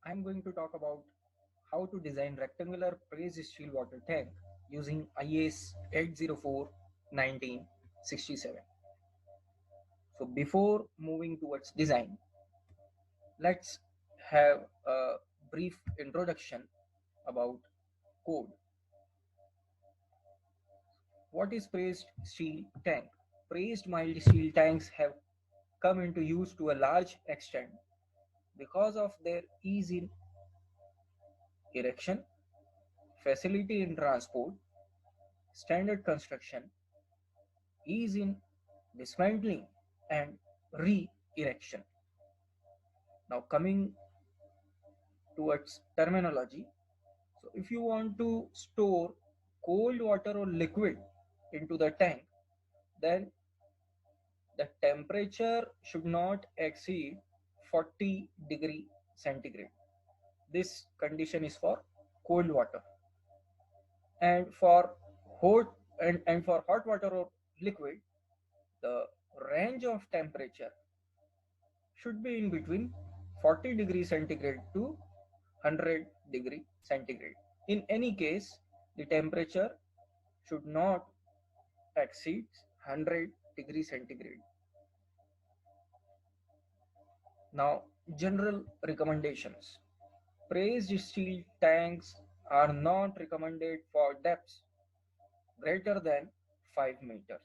I'm going to talk about how to design rectangular pressed steel water tank using IS 804-1967. So before moving towards design, let's have a brief introduction about code. What is pressed steel tank? Pressed mild steel tanks have come into use to a large extent because of their ease in erection, facility in transport, standard construction, ease in dismantling and re-erection. Now coming towards terminology. So if you want to store cold water or liquid into the tank, then the temperature should not exceed 40 degree centigrade. This condition is for cold water. And for hot water or liquid, the range of temperature should be in between 40 degrees centigrade to 100 degree centigrade. In any case, the temperature should not exceed 100 degrees centigrade. Now, general recommendations. Pressed steel tanks are not recommended for depths greater than 5 meters.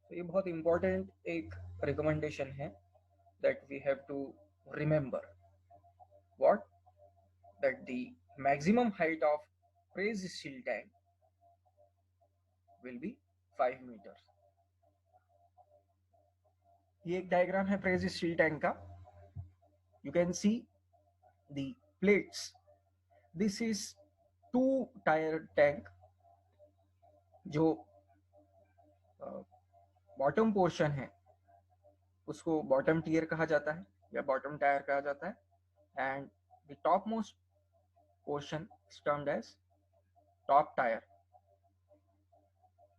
तो ये बहुत important एक recommendation है that we have to remember. What? That the maximum height of pressed steel tank will be 5 meters. ये एक diagram है pressed steel tank का. You can see the plates. This is 2-tier tank जो bottom portion है उसको bottom tier कहा जाता है या बॉटम टायर कहा जाता है and the top most portion is termed as top tire.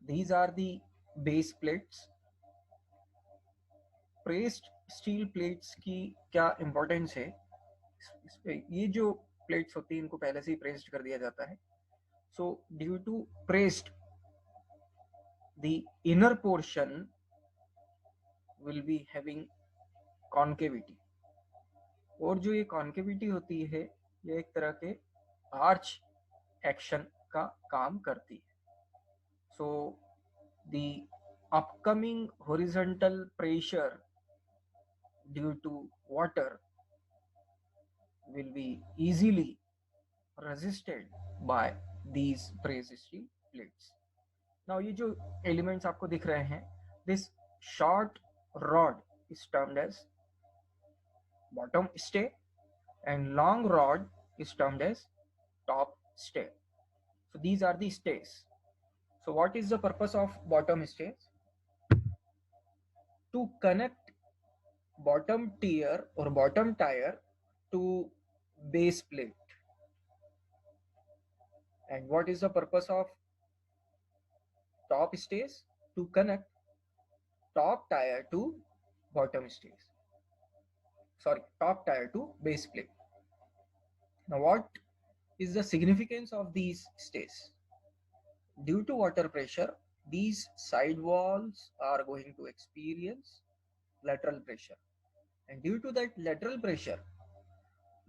These are the base plates. Pressed steel plates की क्या इम्पोर्टेंस है, ये जो प्लेट्स होती है इनको पहले से ही प्रेस्ड कर दिया जाता है. So due to pressed the inner portion will be having concavity. और जो ये concavity होती है ये एक तरह के arch action का काम करती है. So the upcoming horizontal pressure due to water will be easily resisted by these pressed steel plates. Now ये जो elements आपको दिख रहे हैं, this short rod is termed as bottom stay and long rod is termed as top stay. So these are the stays. So what is the purpose of bottom stays? To connect bottom tier or bottom tire to base plate. And what is the purpose of top stays? To connect top tire to bottom stays. Sorry, top tire to base plate. Now what is the significance of these stays? Due to water pressure, these side walls are going to experience lateral pressure. And due to that lateral pressure,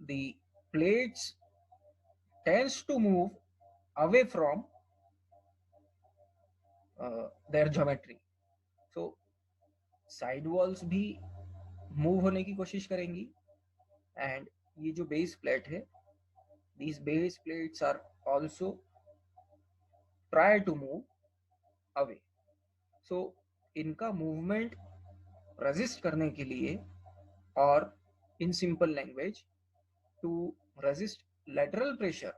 the plates tends to move away from their geometry. So side walls भी move होने की कोशिश करेंगी and ये जो base plate है, these base plates are also try to move away. So इनका movement resist करने के लिए और in simple language to resist lateral pressure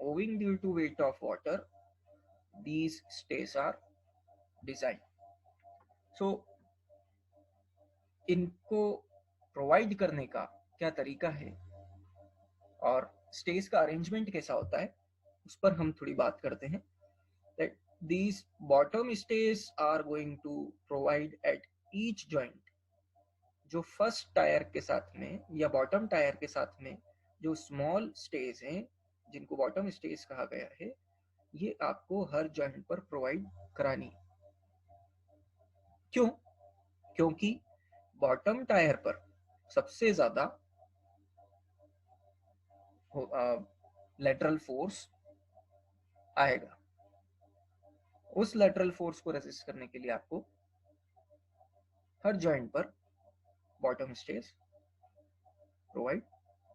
owing due to weight of water, these stays are designed. So इनको provide करने का क्या तरीका है और स्टेज का अरेंजमेंट कैसा होता है उस पर हम थोड़ी बात करते हैं. That these bottom stays are going to provide at each joint. जो फर्स्ट टायर के साथ में या बॉटम टायर के साथ में जो स्मॉल स्टेज हैं जिनको बॉटम स्टेज कहा गया है, ये आपको हर जॉइंट पर प्रोवाइड करानी। क्यों? क्योंकि बॉटम टायर पर सबसे ज्यादा लेटरल फोर्स आएगा। उस लेटरल फोर्स को रेसिस्ट करने के लिए आपको हर जॉइंट पर बॉटम स्टेज प्रोवाइड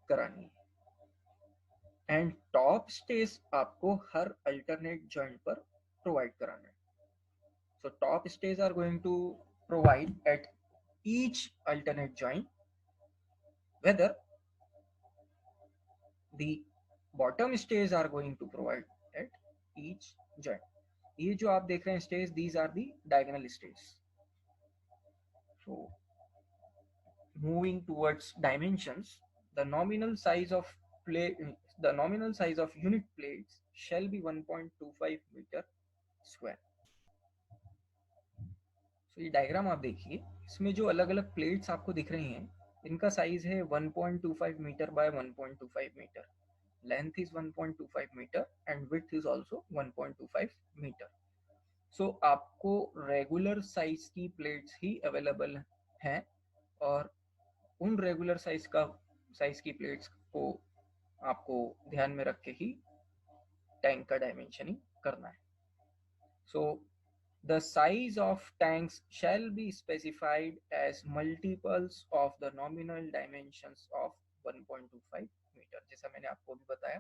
करानी है एंड टॉप स्टेज आपको हर अल्टरनेट जॉइंट पर प्रोवाइड कराना है। So top stage are going to provide at each alternate joint, whether the bottom stays are going to provide at each joint. ये जो आप देख रहे हैं stays, these are the diagonal stays. So moving towards dimensions, the nominal size of unit plates shall be 1.25 meter square. So ये diagram आप देखिए, इसमें जो अलग अलग प्लेट्स आपको दिख रही हैं, इनका साइज है 1.25 metre by 1.25 metre. Length is 1.25 meter and width is also 1.25 meter. So आपको रेगुलर साइज की प्लेट्स ही अवेलेबल हैं और उन रेगुलर साइज की प्लेट्स को आपको ध्यान में रख के ही टैंक का डायमेंशनिंग करना है. So the size of tanks shall be specified as multiples of the nominal dimensions of 1.25 metre. जैसा मैंने आपको भी बताया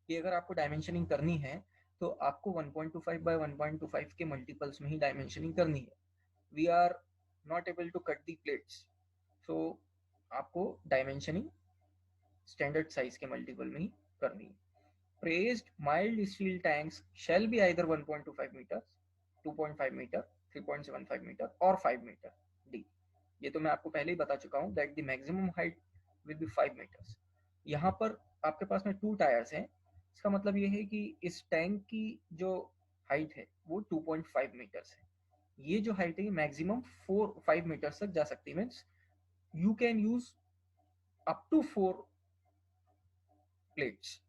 कि अगर आपको डायमेंशनिंग करनी है तो आपको 1.25 बाय 1.25 के मल्टीपल्स में ही डायमेंशनिंग करनी है. We are not able to cut the plates, so आपको डायमेंशनिंग स्टैंडर्ड साइज के मल्टीपल में ही करनी है. Praised mild steel tanks shall be either 1.25 meters, 2.5 meter, 3.75 meter or 5 meter D. ये तो मैं आपको पहले ही बता चुका हूँ that the maximum height will be 5 meters. यहाँ पर आपके पास में 2 टायर्स हैं, इसका मतलब ये है कि इस टैंक की जो हाइट है वो 2.5 मीटर्स है. ये जो हाइट है मैक्सिमम 4-5 मीटर्स तक जा सकती है. Means you can use up to 4 plates.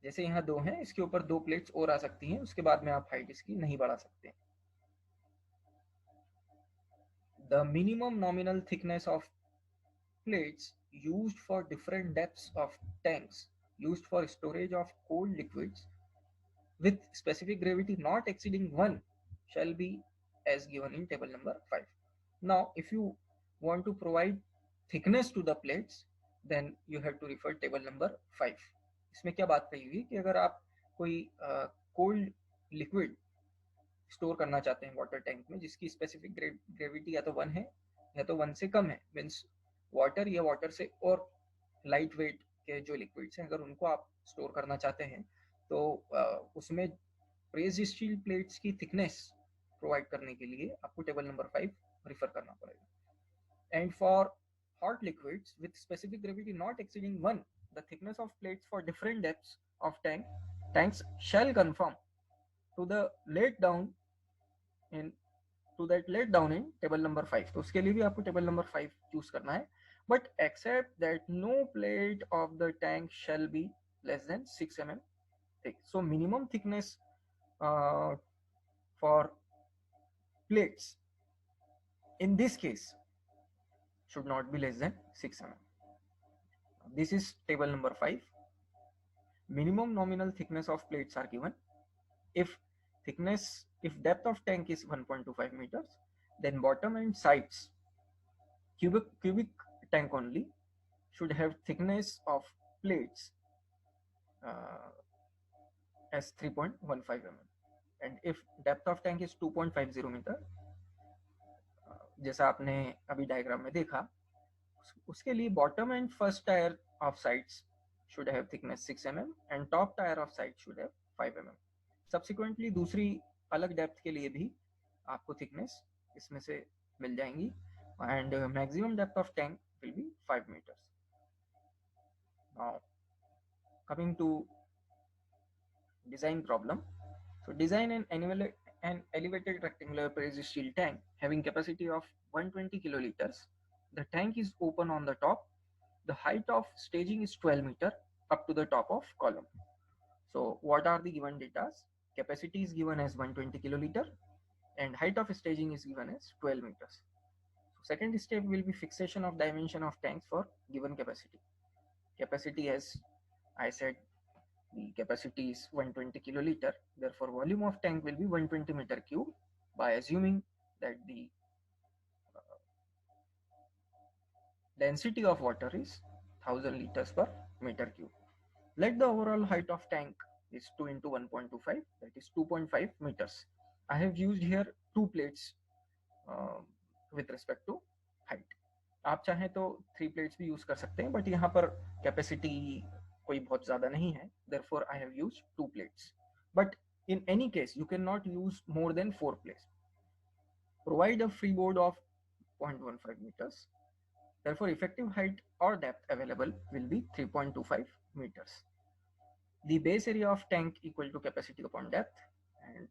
जैसे यहाँ 2 हैं, इसके ऊपर 2 प्लेट्स और आ सकती हैं, उसके बाद में आप हाइट इसकी नहीं बढ़ा सकते. The minimum nominal thickness of plates used for different depths of tanks used for storage of cold liquids with specific gravity not exceeding 1 shall be as given in table number 5. Now if you want to provide thickness to the plates, then you have to refer table number 5. इसमें क्या बात कही हुई कि अगर आप कोई cold liquid store करना चाहते हैं वाटर टैंक में जिसकी स्पेसिफिक ग्रेविटी या तो 1 है या तो 1 से कम है, मीन्स वाटर या वाटर से और लाइट वेट के जो लिक्विड्स हैं अगर उनको आप स्टोर करना चाहते हैं तो उसमें प्रेस्ड स्टील प्लेट्स की थिकनेस प्रोवाइड करने के लिए आपको टेबल नंबर 5 रिफर करना पड़ेगा. And for hot liquids with specific gravity not exceeding 1, the thickness of plates for different depths of tanks shall conform to the laid down in table number 5. तो उसके लिए भी आपको टेबल नंबर 5 चूज करना है. But except that no plate of the tank shall be less than 6 mm thick. So minimum thickness for plates in this case should not be less than 6 mm. This is table number 5. Minimum nominal thickness of plates are given. If depth of tank is 1.25 meters, then bottom and sides cubic tank only should have thickness of plates as 3.15 mm. And if depth of tank is 2.50 meter, जैसा आपने अभी diagram में देखा, उसके लिए bottom and first tier of sides should have thickness 6 mm and top tire of side should have 5 mm. Subsequently दूसरी अलग depth के लिए भी आपको थिकनेस इसमें से मिल जाएंगी and maximum depth of tank will be 5 meters. Now coming to design problem. So design an elevated rectangular pressed steel tank having capacity of 120 kiloliters. The tank is open on the top The height of staging is 12 meter up to the top of column. So what are the given data? Capacity is given as 120 kiloliter and height of staging is given as 12 meters. So second step will be fixation of dimension of tanks for given capacity. Capacity, as I said, the capacity is 120 kiloliter, therefore volume of tank will be 120 meter cube by assuming that the density of water is 1000 liters per meter cube. Let the overall height of tank is 2 into 1.25, that is 2.5 meters. I have used here two plates with respect to height. आप चाहें तो 3 plates भी use कर सकते हैं, but यहाँ पर capacity कोई बहुत ज्यादा नहीं है, therefore I have used 2 plates. But in any case, you cannot use more than 4 plates. Provide a freeboard of 0.15 meters. Therefore, effective height or depth available will be 3.25 meters. The base area of tank equal to capacity upon depth, and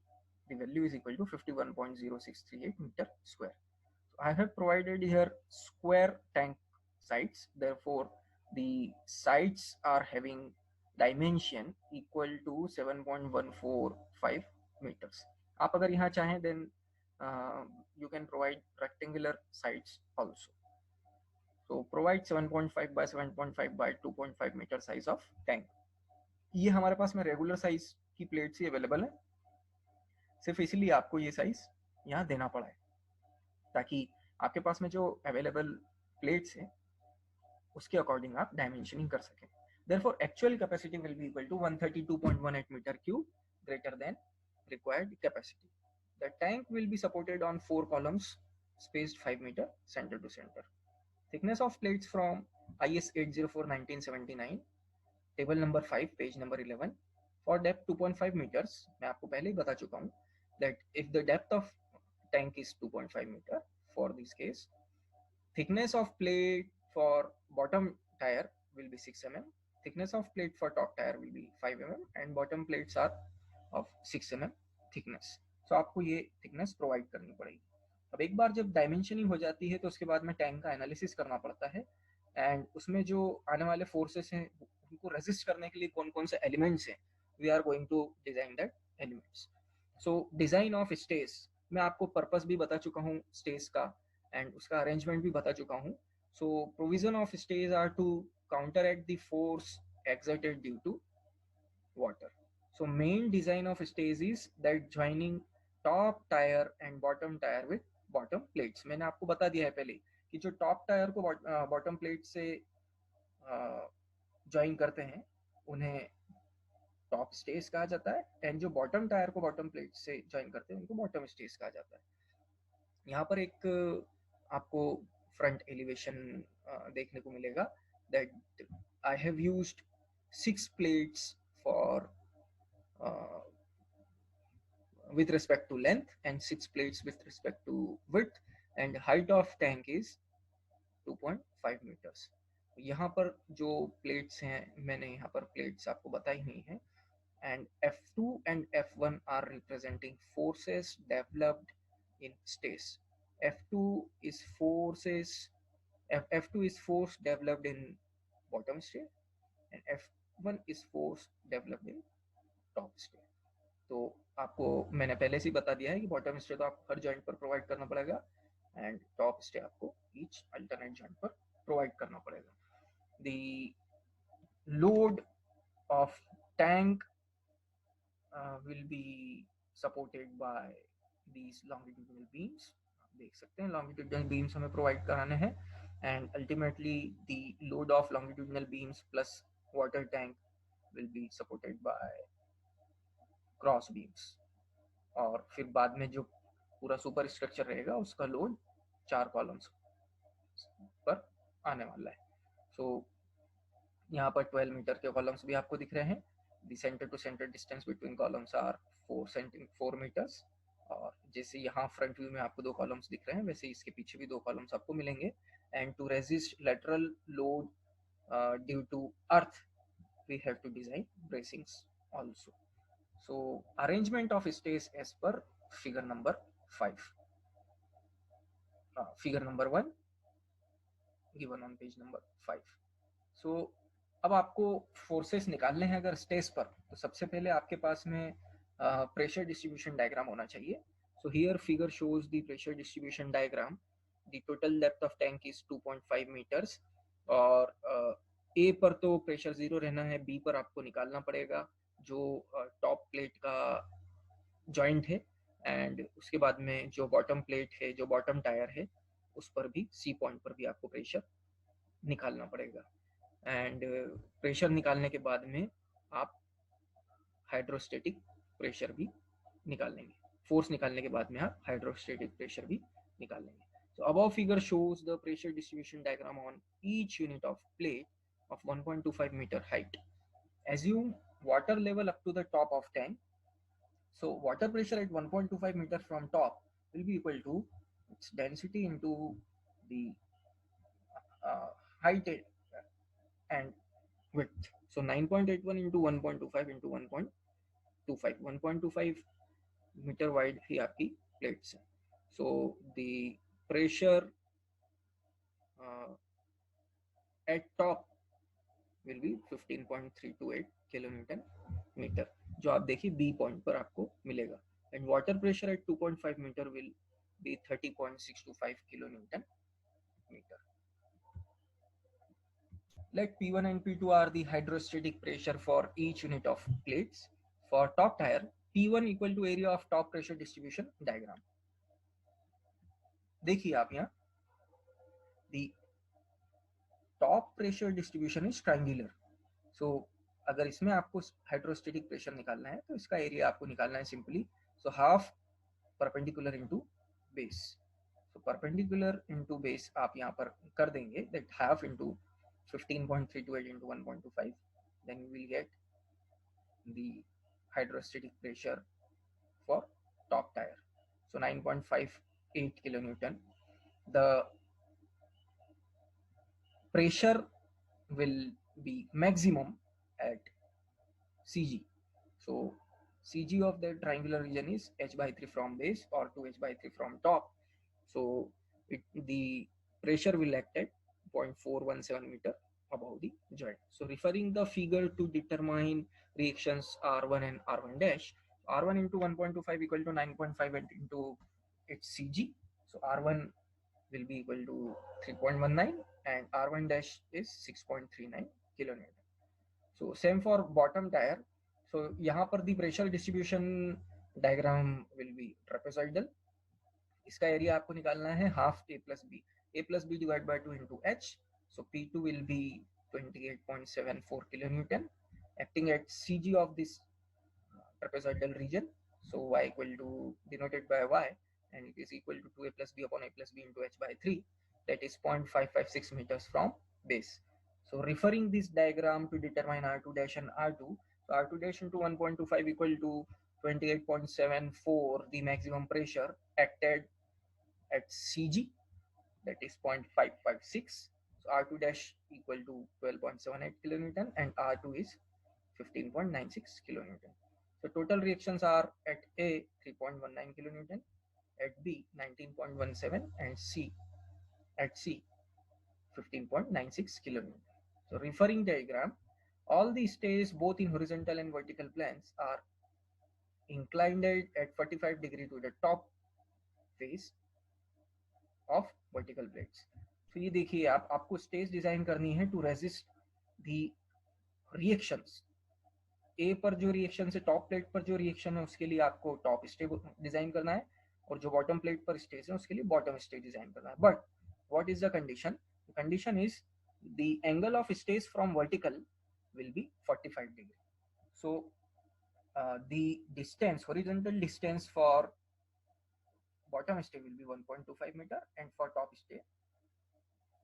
the value is equal to 51.0638 meter square. So I have provided here square tank sides. Therefore, the sides are having dimension equal to 7.145 meters. आप अगर यहाँ चाहें then you can provide rectangular sides also. So provide 7.5 by 7.5 by 2.5 meter size of tank. ये हमारे पास में regular size की plates ही available है, सिर्फ इसीलिए आपको ये साइज यहाँ देना पड़ा है ताकि आपके पास में जो अवेलेबल प्लेट्स हैं उसके अकॉर्डिंग आप डायमेंशनिंग कर सकें. Therefore, actual capacity will be equal to 132.18 meter cube greater than required capacity. The tank will be supported on 4 columns spaced 5 meter center to center. Thickness of plates from IS 804/1979, table number 5 page number 11. For depth 2.5 meters, मैं आपको पहले ही बता चुका हूँ that if the depth of tank is 2.5 meter for this case, thickness of plate for bottom tire will be 6 mm, thickness of plate for top tire will be 5 mm and bottom plates are of 6 mm thickness. So आपको ये thickness provide करनी पड़ेगी. अब एक बार जब dimensioning हो जाती है तो उसके बाद में टैंक का एनालिसिस करना पड़ता है एंड उसमें जो आने वाले फोर्सेस हैं उनको रेजिस्ट करने के लिए कौन कौन से एलिमेंट्स हैं, we are going to design that elements. So design of stage, मैं आपको पर्पस भी बता चुका हूँ स्टेज का एंड उसका अरेंजमेंट भी बता चुका हूँ. So provision of stage are to counteract the force exerted due to water. So main design of stage is that joining top tire and bottom tire with bottom plates. मैंने आपको बता दिया है पहले कि जो टॉप टायर को bottom plate से ज्वाइन करते हैं उन्हें टॉप स्टेज कहा जाता है एंड जो बॉटम टायर को बॉटम प्लेट से ज्वाइन करते हैं उनको बॉटम स्टेज कहा जाता है. यहाँ पर एक आपको फ्रंट एलिवेशन देखने को मिलेगा that I have used 6 plates for with respect to length and 6 plates with respect to width and height of tank is 2.5 meters. यहाँ पर जो प्लेट्स हैं मैंने यहाँ पर प्लेट्स आपको बताई हुई हैं and F2 and F1 are representing forces developed in stage. F2 is forces, F2 is force developed in bottom stage and F1 is force developed in top stage. तो आपको मैंने पहले से ही बता दिया है कि बॉटम स्टे तो आपको हर जॉइंट पर प्रोवाइड करना पड़ेगा एंड टॉप स्टे आपको ईच अल्टरनेट जॉइंट पर प्रोवाइड करना पड़ेगा. The load of tank will be supported by these longitudinal beams. आप देख सकते हैं longitudinal beams हमें प्रोवाइड कराने हैं and ultimately the load of longitudinal beams plus water tank will be supported by cross beams और फिर बाद में जो पूरा सुपर स्ट्रक्चर रहेगा उसका लोड 4 कॉलम्स पर आने वाला है. सो यहाँ पर 12 मीटर के कॉलम्स भी आपको दिख रहे हैं. The centre to centre distance between columns are 4 metres और जैसे यहाँ फ्रंट व्यू में आपको 2 कॉलम्स दिख रहे हैं वैसे इसके पीछे भी 2 कॉलम्स आपको मिलेंगे. And to resist lateral load due to earth we have to design bracings also. So arrangement of stage as per figure number 5. Figure number 1 given on page number 5. सो अब आपको फोर्सेस निकालने हैं अगर स्टेज पर, तो सबसे पहले आपके पास में प्रेशर डिस्ट्रीब्यूशन डायग्राम होना चाहिए. So here figure shows the pressure distribution diagram. The total depth of tank is 2.5 metres. और ए पर तो प्रेशर 0 रहना है, बी पर आपको निकालना पड़ेगा जो टॉप प्लेट का जॉइंट है, एंड उसके बाद में जो बॉटम प्लेट है, जो बॉटम टायर है, उस पर भी सी पॉइंट पर भी आपको प्रेशर निकालना पड़ेगा. एंड प्रेशर निकालने के बाद में आप हाइड्रोस्टेटिक प्रेशर भी निकाल लेंगे. फोर्स निकालने के बाद में आप हाइड्रोस्टेटिक प्रेशर भी निकाल लेंगे. So above figure shows the pressure distribution diagram on each unit of plate of 1.25 meter height. Assume water level up to the top of tank. So water pressure at 1.25 meter from top will be equal to its density into the height and width. So 9.81 into 1.25 into 1.25. 1.25 metre wide ही आपकी plates है. So the pressure at top will be 15.328 kilonewton metre, जो आप देखिए B point पर आपको मिलेगा. And water pressure at 2.5 metre will be 30.625 kilonewton metre. Let P1 and P2 are the hydrostatic pressure for each unit of plates. For top tire, P1 equal to area of top pressure distribution diagram. देखिए आप यहाँ the top pressure distribution is triangular. So अगर इसमें आपको hydrostatic pressure निकालना है तो इसका एरिया आपको निकालना है simply. So half perpendicular into base. So perpendicular into base आप यहाँ पर कर देंगे, that half into 15.328 into 1.25, then you will get the hydrostatic pressure for top tire. So 9.58 kilonewton. The pressure will be maximum at CG. So CG of the triangular region is h by 3 from base or 2h by 3 from top. So the pressure will act at 0.417 meter above the joint. So referring the figure to determine reactions R1 and R1 dash, R1 into 1.25 equal to 9.5 into its CG. So R1 will be equal to 3.19 and R1 dash is 6.39 kilonewton. So same for bottom tire. So यहाँ पर the pressure distribution diagram will be trapezoidal. इसका area आपको निकालना है half a plus b. A plus b divided by 2 into h. So P2 will be 28.74 kilonewton acting at CG of this trapezoidal region. So y equal to denoted by y, and it is equal to 2a plus b upon a plus b into h by 3, that is 0.556 meters from base. So referring this diagram to determine R2 dash and R2, so R2 dash into 1.25 equal to 28.74, the maximum pressure acted at CG, that is 0.556. So R2 dash equal to 12.78 kilonewton and R2 is 15.96 kilonewton. So total reactions are at A 3.19 kilonewton, at B 19.17 and at C 15.96 kilonewton. So referring diagram, all the stays both in horizontal and vertical planes are inclined at 45 degree to the top face of vertical plates. तो ये देखिए आपको stage design करनी है to resist the reactions. ए पर जो reaction है, top plate पर जो रिएक्शन है, उसके लिए आपको टॉप स्टेज डिजाइन करना है, और जो बॉटम प्लेट पर स्टेज है उसके लिए बॉटम स्टेज डिजाइन करना है. But what is the condition? The condition is the angle of stage from vertical will be 45 degree. So the distance, horizontal distance for bottom stay will be 1.25 meter and for top stay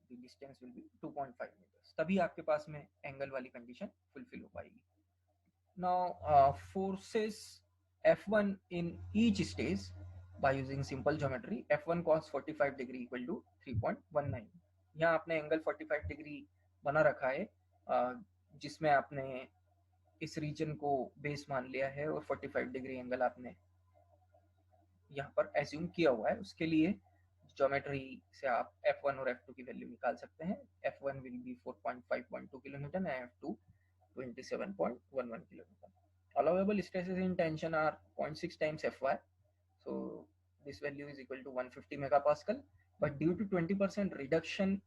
the distance will be 2.5 meters. तभी आपके पास में angle वाली condition fulfil हो पाएगी. Now forces F1 in each stage by using simple geometry. F1 cos 45 degree equal to 3.19. यहाँ आपने angle 45 degree बना रखा है, जिसमें आपने इस रीजन को बेस मान लिया है और 45 डिग्री एंगल आपने यहाँ पर एज्यूम किया हुआ है. उसके लिए ज्योमेट्री से आप F1 और F2 की वैल्यू निकाल सकते हैं. F1 will be 4.512 kilo I have to 27.11 kilonewton. Allowable stresses in tension are 0.6 times Fy. So this value is equal to 150 megapascal. But due to 20% reduction,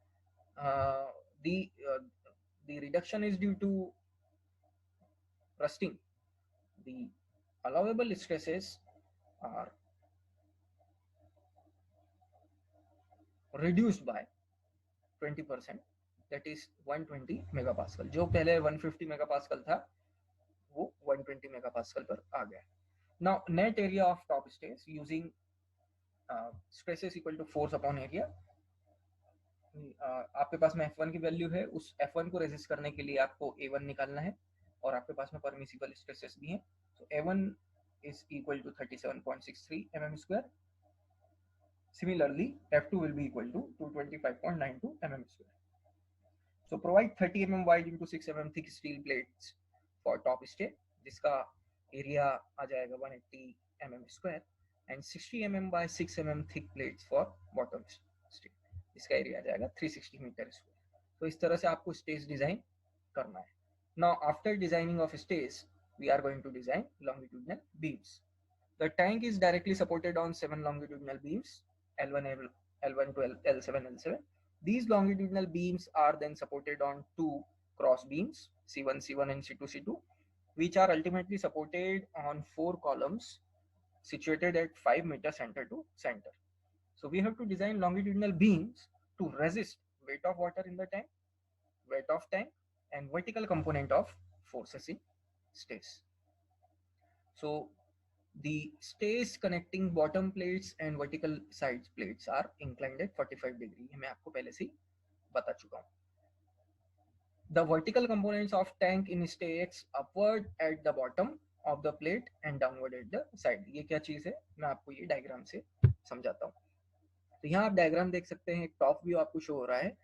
the reduction is due to rusting. The allowable stresses are reduced by 20%, that is 120 megapascal. जो पहले 150 megapascal था वो 120 megapascal पर आ गया. Now net area of top stairs using stresses equal to force upon area. आपके पास में F1 की वैल्यू है, उस F1 को रेजिस्ट करने के लिए आपको A1 निकालना है और आपके पास में परमिसिबल स्ट्रेसेस भी हैं. So A1 is equal to 37.63 mm square. Similarly, F2 will be equal to 225.92 mm square. So provide 30 mm wide into 6 mm thick steel plates for top stair, जिसका एरिया आ जाएगा 180 mm square, and 60 mm by 6 mm thick plates for bottom stair, इसका area आ जाएगा 360 metre square. तो इस तरह से आपको stage design करना है. Now after designing of stage, we are going to design longitudinal beams. The tank is directly supported on 7 longitudinal beams, L1 to L7 L7. These longitudinal beams are then supported on 2 cross beams, C1 C1 and C2 C2, which are ultimately supported on 4 columns situated at 5 meter center to center. So we have to design longitudinal beams to resist weight of water in the tank, weight of tank, and vertical component of forces in stays. So the stays connecting bottom plates and vertical side plates are inclined at 45 degree. मैं आपको पहले से बता चुका हूँ. The vertical components of tank in stay X upward at the bottom of the plate and downward at the side. ये क्या चीज है, मैं आपको ये डायग्राम से समझाता हूँ. तो यहाँ आप डायग्राम देख सकते हैं, टॉप व्यू आपको शो हो रहा है.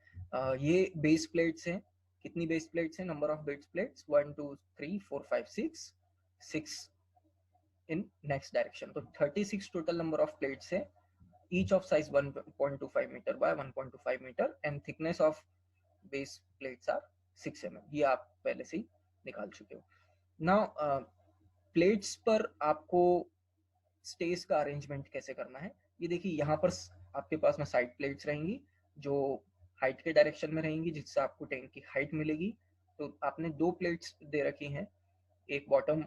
ये बेस प्लेट्स हैं. कितनी बेस प्लेट्स हैं? Number of base plates 1 2 3 4 5 6 in next direction. तो 36 total number of plates है, each of size 1.25 meter by 1.25 meter and thickness of base plates are 6 mm. ये आप पहले से ही निकाल चुके हो. Now प्लेट्स पर आपको स्टेज का अरेंजमेंट कैसे करना है, ये देखिए. यहाँ पर आपके पास में साइड प्लेट्स रहेंगी जो हाइट के डायरेक्शन में रहेंगी, जिससे आपको टैंक की हाइट मिलेगी. तो आपने 2 प्लेट्स दे रखी हैं, एक बॉटम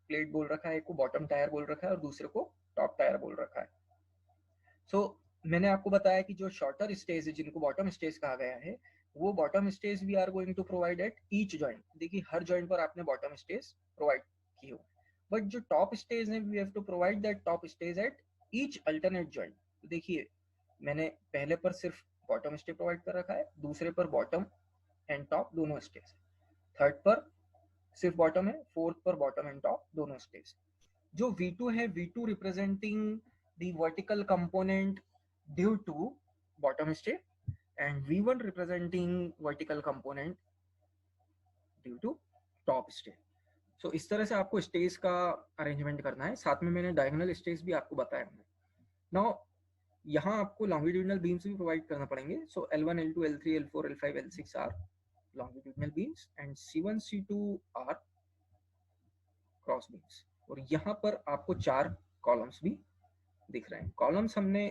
प्लेट बोल रखा है, एक को बॉटम टायर बोल रखा है और दूसरे को टॉप टायर बोल रखा है. सो मैंने आपको बताया कि जो शॉर्टर स्टेज है, जिनको बॉटम स्टेज कहा गया है, वो bottom stage we are going to provide at each joint. देखिए हर जॉइंट पर आपने बॉटम स्टेज प्रोवाइड की हो, बट जो टॉप स्टेज है we have to provide that top stage at each alternate joint. देखिए मैंने पहले पर सिर्फ बॉटम स्टेज प्रोवाइड कर रखा है, दूसरे पर बॉटम एंड टॉप दोनों स्टेज है, थर्ड पर सिर्फ बॉटम है, फोर्थ पर बॉटम एंड टॉप दोनों स्टेज. जो V2 है, V2 representing the vertical component due to bottom stage and V1 representing vertical component due to top stage. So इस तरह से आपको स्टेज का अरेंजमेंट करना है. साथ में मैंने डायगोनल स्टेज भी आपको बताया. नाउ यहाँ आपको लॉन्गिट्यूडिनल बीम्स भी प्रोवाइड करना पड़ेंगे. So L1 L2 L3 L4 L5 L6 are longitudinal beams and C1 C2 are cross beams. और यहाँ पर आपको 4 कॉलम्स भी दिख रहे हैं. कॉलम्स हमने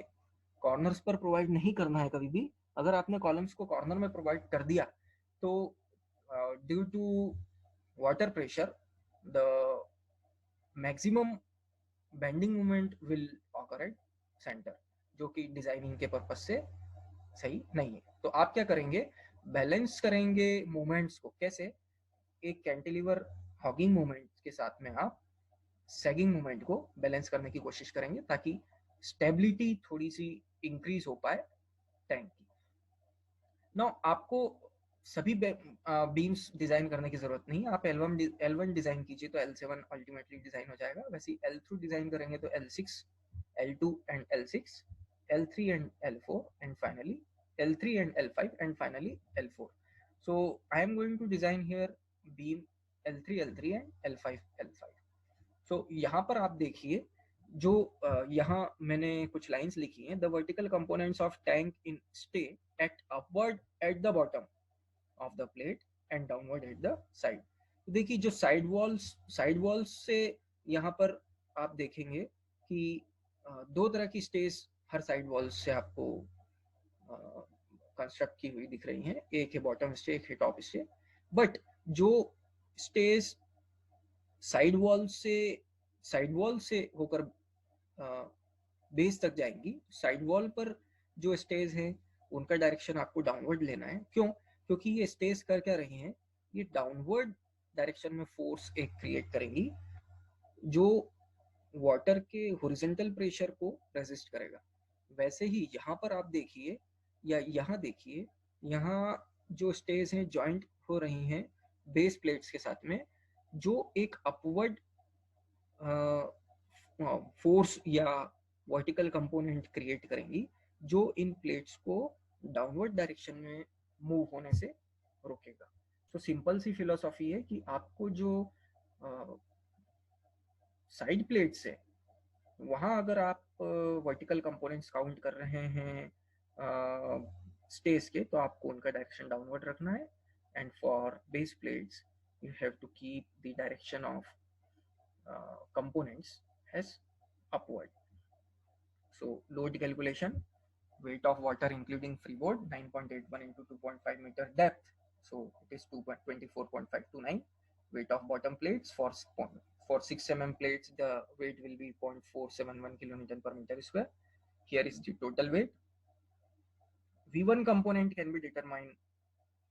कॉर्नर्स पर प्रोवाइड नहीं करना है कभी भी. अगर आपने कॉलम्स को कॉर्नर में प्रोवाइड कर दिया तो due to water pressure the maximum bending moment will occur at centre, जो कि डिजाइनिंग के पर्पज से सही नहीं है. तो आप क्या करेंगे, बैलेंस करेंगे मूवमेंट्स को. कैसे? एक कैंटिलीवर हॉगिंग मूवमेंट के साथ में आप सैगिंग मूवमेंट को बैलेंस करने की कोशिश करेंगे ताकि स्टेबिलिटी थोड़ी सी इंक्रीज हो पाए टैंक की. नाउ आपको सभी बीम्स डिजाइन करने की जरूरत नहीं है. आप L1 डिजाइन कीजिए तो L7 अल्टीमेटली डिजाइन हो जाएगा. वैसे ही L2 डिजाइन करेंगे तो L6, L2 and L6, L3 and L4 and finally L3 and L5 and finally L4. So I am going to design here beam L3 L3 and L5 L5. So यहाँ पर आप देखिए, जो यहाँ मैंने कुछ लाइंस लिखी हैं. The vertical components of tank in stay act upward at the bottom of the plate and downward at the side. देखिए जो साइड वॉल्स से यहाँ पर आप देखेंगे कि दो तरह की स्टेज हर साइड वॉल्स से आपको कंस्ट्रक्ट की हुई दिख रही हैं, एक है बॉटम स्टे, एक है टॉप स्टे। बट जो स्टेज साइड वॉल से होकर बेस तक जाएंगी, साइड वॉल पर जो स्टेज हैं उनका डायरेक्शन आपको डाउनवर्ड लेना है। क्यों? क्योंकि ये स्टेज कर क्या रही हैं, ये डाउनवर्ड डायरेक्शन में फोर्स एक क्रिएट करेंगी जो वाटर के हॉरिजॉन्टल प्रेशर को रेजिस्ट करेगा। वैसे ही यहाँ पर आप देखिए, या यहाँ देखिए, यहाँ जो स्टेज हैं जॉइंट हो रही हैं बेस प्लेट्स के साथ में, जो एक अपवर्ड फोर्स या वर्टिकल कंपोनेंट क्रिएट करेंगी जो इन प्लेट्स को डाउनवर्ड डायरेक्शन में मूव होने से रोकेगा। तो सिंपल सी फिलोसॉफी है कि आपको जो साइड प्लेट्स है वहां अगर आप वर्टिकल कंपोनेंट्स काउंट कर रहे हैं स्टेज के, तो आपको उनका डायरेक्शन डाउनवर्ड रखना है। And for base plates you have to keep the direction of components as upward. So load calculation, weight of water including freeboard 9.81 into 2.5 meter depth, so it is 24.529. Weight of bottom plates, for 6 mm plates the weight will be 0.471 kilonewton per meter square. Here is the total weight. V1 component can be determined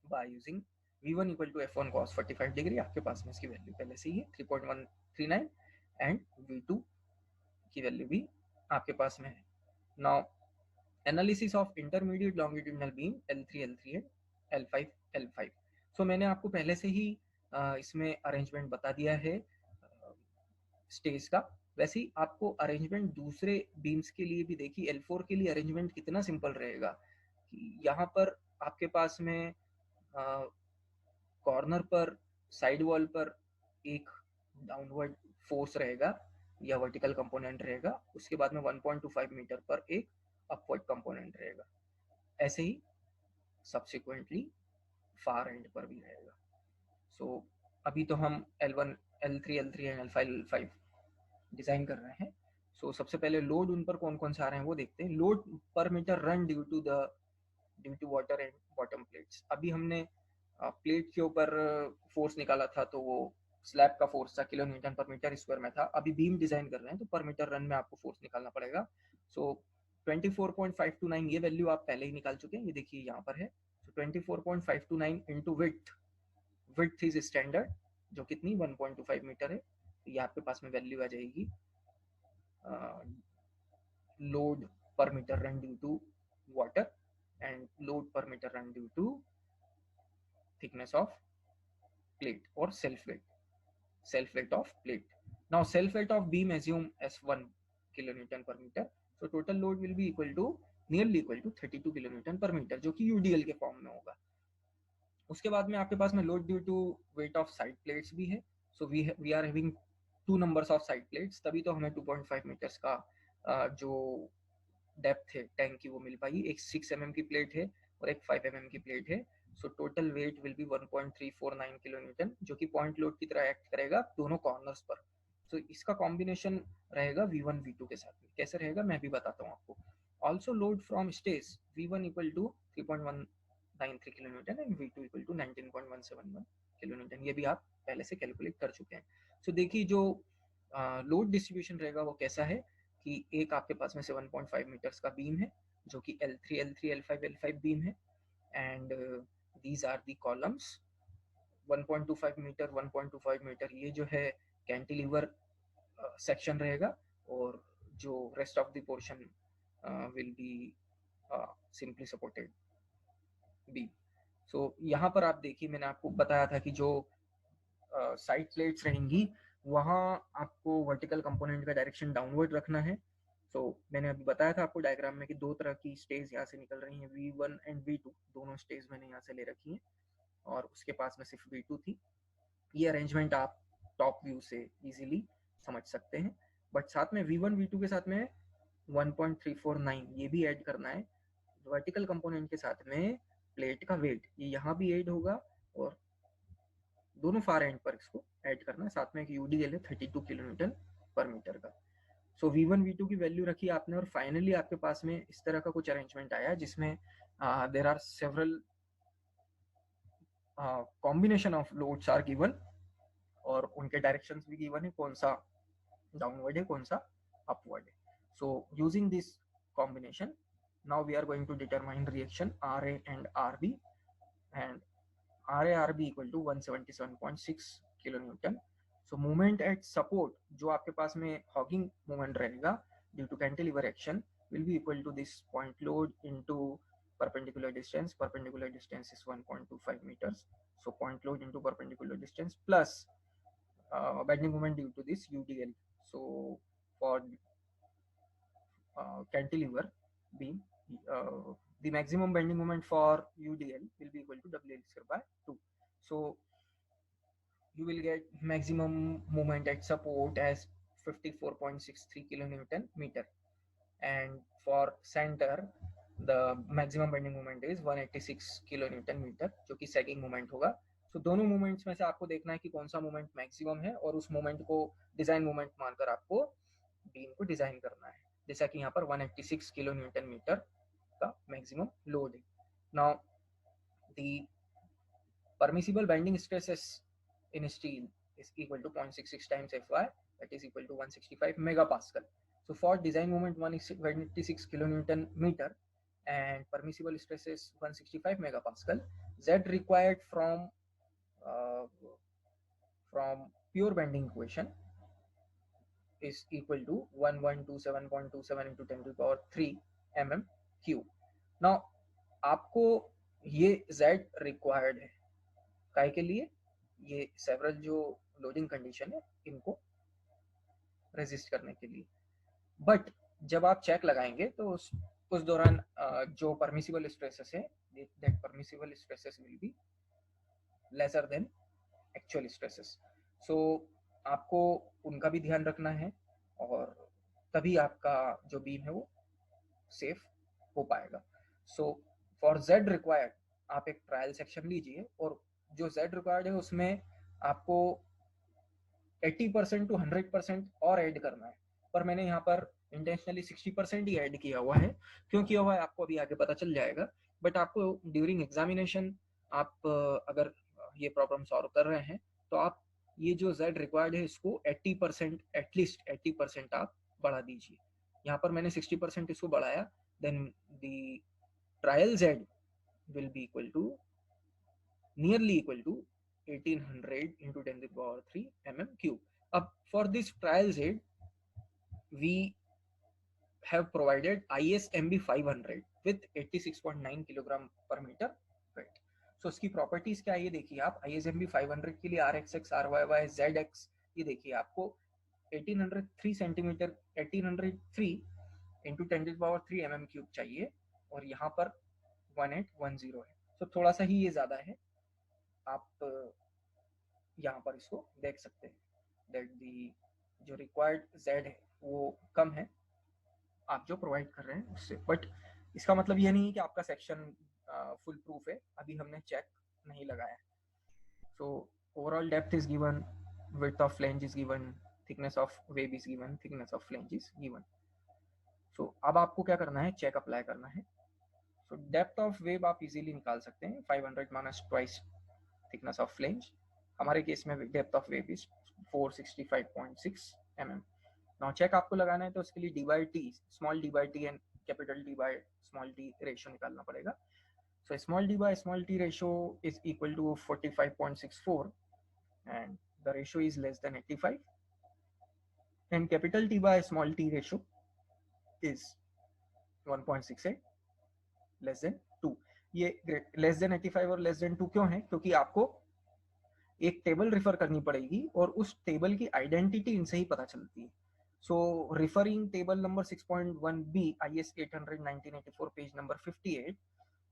by using V1 equal to F1 cos 45 degree, आपके पास में इसकी value पहले से ही है 3.139, and V2 की value भी आपके पास में है। Now analysis of intermediate longitudinal beam L3 L3 and L5 L5। सो मैंने आपको पहले से ही इसमें अरेंजमेंट बता दिया है स्टेज का। वैसे ही आपको अरेंजमेंट दूसरे बीम्स के लिए भी देखिए, L4 के लिए अरेंजमेंट कितना सिंपल रहेगा कि यहाँ पर आपके पास में कॉर्नर पर साइड वॉल पर एक डाउनवर्ड फोर्स रहेगा या वर्टिकल कंपोनेंट रहेगा, उसके बाद में 1.25 मीटर पर एक अपवर्ड कंपोनेंट रहेगा। ऐसे ही सब्सिक्वेंटली फार एंड पर भी रहेगा। सो अभी तो हम L1 L3 L3 and L5 L5 design कर रहे हैं। सो सबसे पहले लोड उन पर कौन कौन से आ रहे हैं वो देखते हैं। लोड पर metre run due to water and bottom plates. अभी हमने प्लेट के ऊपर फोर्स निकाला था तो वो स्लैब का फोर्स था किलो न्यूटन पर मीटर स्क्वायर में था। अभी बीम डिजाइन कर रहे हैं तो पर मीटर रन में आपको फोर्स निकालना पड़ेगा। सो 24.529 ये वैल्यू आप पहले ही निकाल चुके हैं, ये देखिए यहाँ पर है। सो 24.529 इंटू विड्थ इज स्टैंडर्ड, जो कितनी 1.25 मीटर है। ये आपके पास में वैल्यू आ जाएगी लोड पर metre run due to water and load पर metre run due to thickness of plate or self weight of plate. Now self weight of beam assume as 1 kilonewton per meter, so total load will be nearly equal to 32 kilonewton per meter, जो कि UDL के form में होगा। उसके बाद में आपके पास में load due to weight of side plates भी है। So we are having 2 numbers of side plates, तभी तो हमें 2.5 मीटर्स का जो डेप्थ है टैंक की वो मिल पाई। एक 6 mm की प्लेट है और एक 5 mm की प्लेट है। So total weight will be 1.349 kilonewton, जो कि पॉइंट लोड की तरह एक्ट करेगा दोनों कॉर्नर्स पर। तो इसका कॉम्बिनेशन रहेगा V1 V2 के साथ में। कैसे रहेगा मैं भी बताता हूँ आपको। Also load from stage V1 equal to 3.193 kilonewton and V2 equal to 19.171 kilonewton, ये भी आप पहले से कैलकुलेट कर चुके हैं। सो देखिए जो लोड डिस्ट्रीब्यूशन रहेगा वो कैसा है कि एक आपके पास में 7.5 मीटर्स का बीम है जो कि L3 L3 L5 L5 beam है, and these are the columns 1.25 meter 1.25 meter ये जो है कैंटिलीवर सेक्शन रहेगा, और जो rest of the portion will be simply supported beam. So यहाँ पर आप देखिए मैंने आपको बताया था कि जो साइड प्लेट्स रहेंगी वहाँ आपको वर्टिकल कंपोनेंट का डायरेक्शन डाउनवर्ड रखना है। तो मैंने अभी बताया था आपको डायग्राम में कि दो तरह की स्टेज यहाँ से निकल रही हैं, V1 एंड V2 दोनों स्टेज मैंने यहाँ से ले रखी हैं, और उसके पास में सिर्फ V2 थी। ये अरेंजमेंट आप टॉप व्यू से इजीली समझ सकते हैं। बट साथ में V1 V2 के साथ में 1.349 ये भी ऐड करना है वर्टिकल कंपोनेंट के साथ में। प्लेट का वेट ये यहाँ भी ऐड होगा और दोनों फार एंड पर इसको ऐड करना है। साथ में एक यूडीएल है 32 किलोन्यूटन पर मीटर का। सो V1 V2 की वैल्यू रखी आपने और फाइनली आपके पास में इस तरह का कुछ अरेंजमेंट आया जिसमें there are several combination of loads are given और उनके डायरेक्शंस भी गिवन है, कौन सा डाउनवर्ड है कौन सा अपवर्ड है। So using this combination now we are going to determine reaction RA and RB, and RA RB equal to 177.6 kilonewton. So moment at support जो आपके पास में हॉगिंग मोमेंट रहेगा due to cantilever action will be equal to this point load into perpendicular distance. Perpendicular distance is 1.25 meters. So point load into perpendicular distance plus bending moment due to this UDL. So for cantilever beam, the maximum bending moment for UDL will be equal to WL square by 2. So you will get maximum moment at support as 54.63 kilonewton meter, and for center the maximum bending moment is 186 kilonewton meter, जो कि sagging moment होगा। तो दोनों moments में से आपको देखना है कि कौन सा मोमेंट मैक्सिमम है और उस मोमेंट को डिजाइन मोमेंट मानकर आपको बीम को डिजाइन करना है। जैसा कि यहाँ पर 186 किलो न्यूटन मीटर का मैक्सिमम लोड है। Now the permissible bending stresses in steel is equal to 0.66 times Fy, that is equal to 165 megapascal. So for design moment 186 kilonewton meter and permissible stresses 165 megapascal, Z required from pure bending equation is equal to 1127.27 into 10 to the power 3 mm cube. Now आपको ये Z required है काय के लिए, ये several जो loading condition है इनको रेजिस्ट करने के लिए। बट जब आप चेक लगाएंगे तो उस दौरान जो परमिसिबल स्ट्रेसेस है that permissible stresses will be lesser than actual stresses. So आपको उनका भी ध्यान रखना है और तभी आपका जो बीम है वो सेफ हो पाएगा। सो फॉर Z रिक्वायर्ड आप एक ट्रायल सेक्शन लीजिए और जो Z रिक्वायर्ड है उसमें आपको 80% टू 100% और ऐड करना है, पर मैंने यहाँ पर इंटेंशनली 60% ही ऐड किया हुआ है। क्यों किया हुआ है आपको अभी आगे पता चल जाएगा, बट आपको ड्यूरिंग एग्जामिनेशन आप अगर ये प्रॉब्लम सॉल्व कर रहे हैं तो आप ये जो Z रिक्वायर्ड है इसको 80% एटलीस्ट 80% आप बढ़ा दीजिए। यहाँ पर मैंने 60% इसको बढ़ाया, then the trial Z will be equal to nearly equal to 1800 into 10 to the power 3 mm cube. अब for this trial Z we have provided ISMB 500 with 86.9 kilogram पर मीटर वेट। सो इसकी प्रॉपर्टीज क्या है ये देखिए आप। ISMB 500 के लिए RXX RYY ZX ये देखिए आपको 1803 centimetre 1803 into 10 to the power 3 mm cube चाहिए और यहाँ पर 1810 है। तो थोड़ा सा ही ये ज्यादा है, आप यहाँ पर इसको देख सकते हैं दैट दी जो रिक्वायर्ड Z है वो कम है आप जो प्रोवाइड कर रहे हैं उससे। बट इसका मतलब ये नहीं है कि आपका सेक्शन फुल प्रूफ है, अभी हमने चेक नहीं लगाया। So overall depth is given, width of flange is given, thickness of web is given, thickness of flange is given. So अब आपको क्या करना है, चेक अप्लाई करना है। सो डेप्थ ऑफ वेब आप इजीली निकाल सकते हैं 500 minus twice thickness of flange. हमारे केस में depth of web is 465.6 mm। Now check आपको लगाना है तो उसके लिए D by T, small D by T and capital D by small T ratio निकालना पड़ेगा। So small D by small T ratio is equal to 45.64 and the ratio is less than 85 and capital T by small T ratio is 1.68 less than 2। ये less than 85 और less than 2 क्यों है, क्योंकि आपको एक table refer करनी पड़ेगी और उस टेबल की आइडेंटिटी इनसे ही पता चलती है। So referring table number 6.1b IS 800 1984 page number 58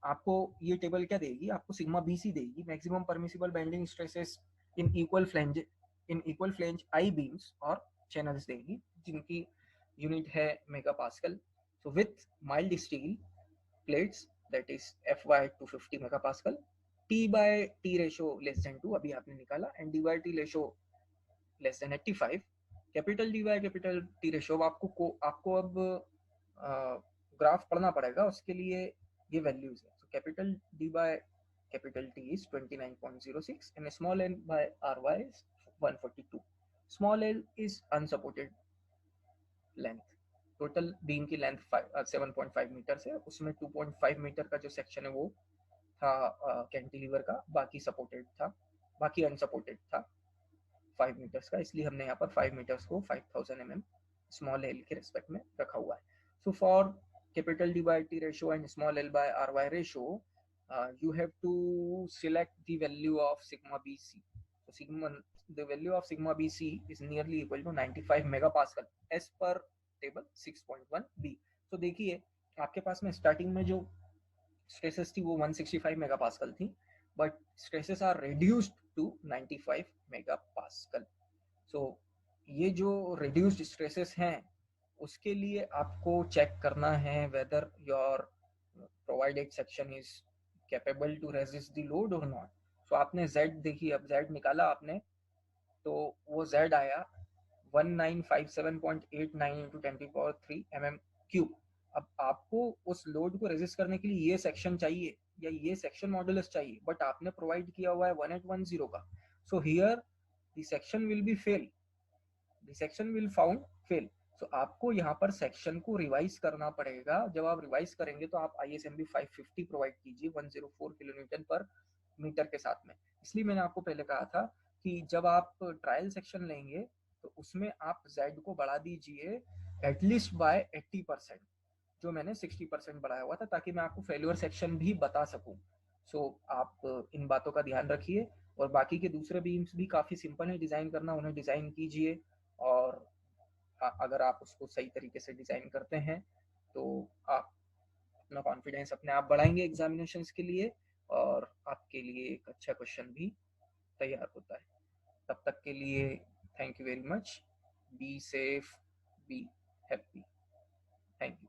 आपको ये टेबल क्या देगी, आपको सिग्मा BC देगी, maximum permissible bending stresses in equal flange I beams और चैनल्स देगी जिनकी यूनिट है mega pascal. So with mild steel plates that is FY 250 megapascal T by T ratio less than 2 अभी आपने निकाला, and D by T ratio less than 85, capital D by capital T ratio आपको अब graph पढ़ना पड़ेगा, उसके लिए ये वैल्यूज है. So capital D by capital T is 29.06 and small n by ry is 142. Small l is unsupported length. Total beam की length 7.5 metre है, उसमें 2.5 मीटर का जो सेक्शन है वो था कैंटिलीवर का, बाकी सपोर्टेड था, बाकी अनसपोर्टेड था 5 मीटर्स का, इसलिए हमने यहाँ पर 5 मीटर्स को 5000 mm स्मॉल एल के रिस्पेक्ट में रखा हुआ है. So for capital D by T ratio and small L by R Y ratio, you have to select the value of sigma BC. So the value of sigma BC is nearly equal to 95 megapascal as per table 6.1b. तो देखिए आपके पास में starting में जो stresses थी वो 165 megapascal थी, but stresses are reduced to 95 megapascal. So ये जो रिड्यूस्ड स्ट्रेसेस हैं उसके लिए आपको चेक करना है whether your provided section is capable to resist the load or not. So आपने Z देखी, अब Z निकाला आपने, तो वो Z आया 1957.89 into 10⁻³ mm³. अब आपको उस लोड को रेजिस्ट करने के लिए ये सेक्शन चाहिए या ये सेक्शन मॉडुलस चाहिए, बट आपने प्रोवाइड किया हुआ है 1810 का. So here the section will be fail, the section will found fail. So आपको यहाँ पर सेक्शन को रिवाइज करना पड़ेगा. जब आप रिवाइज करेंगे तो आप ISMB 550 प्रोवाइड कीजिए 104 किलोन्यूटन पर मीटर के साथ में. इसलिए मैंने आपको पहले कहा था कि जब आप ट्रायल सेक्शन लेंगे तो उसमें आप Z को बढ़ा दीजिए एटलीस्ट बाय 80%, जो मैंने 60% बढ़ाया हुआ था, ताकि मैं आपको फेल्यूर सेक्शन भी बता सकूं. सो आप इन बातों का ध्यान रखिए. और बाकी के दूसरे बीम्स भी काफ़ी सिंपल है डिज़ाइन करना, उन्हें डिज़ाइन कीजिए, और अगर आप उसको सही तरीके से डिज़ाइन करते हैं तो आप अपना कॉन्फिडेंस अपने आप बढ़ाएंगे एग्जामिनेशंस के लिए, और आपके लिए एक अच्छा क्वेश्चन भी तैयार होता है. तब तक के लिए thank you very much. Be safe, be happy. Thank you.